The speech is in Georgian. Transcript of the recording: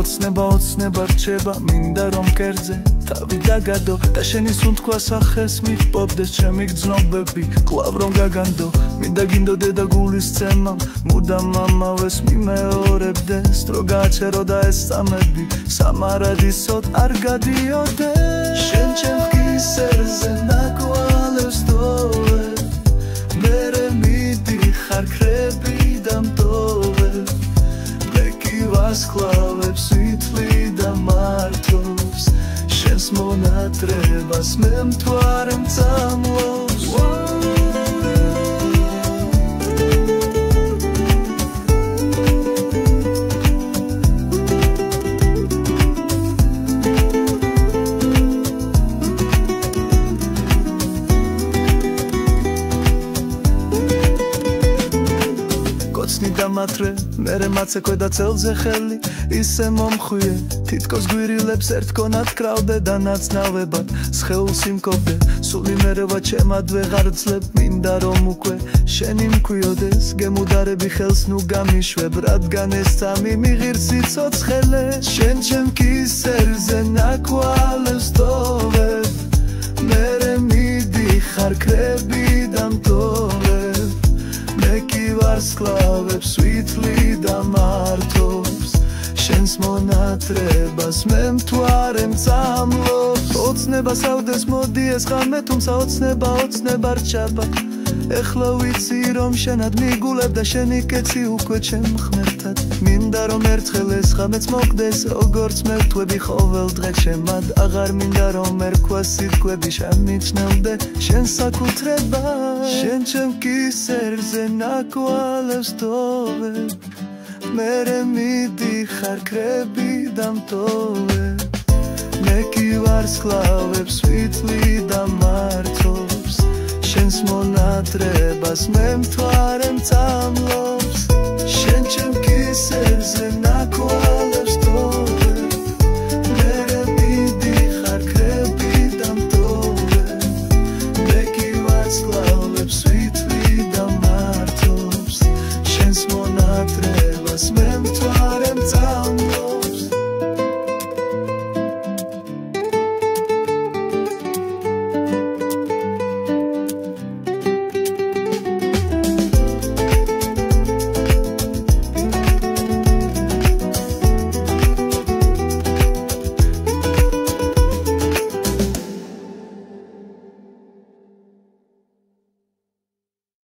ოცნება რჩება მინდა რომ კერძე თავი დაგადო და შენი სუნთქვა სახეს მიფპოვდეს ჩემი გრძნობები კვლავ რომ გაგანდო მინდა გინდოდე და გულის ცემა მუდამ ამავეს მიმეორებდეს დრო გააჩერო და ეს წამები სამარადისოდ არ გადიოდე შენ ჩემ ხისერზე ნაკვალევს დოვებ მერე მიდიხარ ქრები და მტოვებ მე კი ვასკლავებ სვითლი და მარტოს შენს მონატრებას მე მთვარე მწამლობს დამათრე მერე მაცე ქვედა წელზე ხელი ისე მომხვიე თითქოს გვირილებს ერთგონად კრავდე და ნაცნავებად სხეულს იმკობდე სული მერევა ჩემად ვეღარ ძლებ მინდა რომ უკვე შენი მქვიოდეს გემუდარები ხელს ნუ გამიშვებ რადგან ეს წამი მიღირ სიცოცხლე შენ ჩემ კისერზე ნაკვალევს დოვებ მერე მიდიხარ ქრები და მტოვებ მე კი ვარსკლავებ სვითლი და მარტობს შენს მონატრებას მე მთვარე მწამლობს ოცნება სავდეს მოდი ეს ღამე თუმცა ოცნება რჩება ეხლა ვიცი რომ შენად მიგულებ და შენი კეცი უკვე ჩემ ხმერთად მინდა რომ ერთხელ ეს ღამეც მოხდეს როგორც მერთვები ყოველ დღე ჩემად აღარ მინდა რომ ერქვა სიტყვები შემიჩნევდე შენ საკუთრება შენ ჩემ კისერზე ნაკვალევს დოვებ მერე მიდიხარ ქრები და მტოვებ მე კი ვარსკლავებ სვითლი და მარტობს შენს მონატრებას მე მთვარე მწამლობს შენ ჩემ კისერზე ნაკვალევს დოვებ მერე მიდიხარ ქრები და მტოვებ მე კი ვარსკლავებ სვითლი და მარტობს შენს მონატრებას მე მთვარე მწამლობს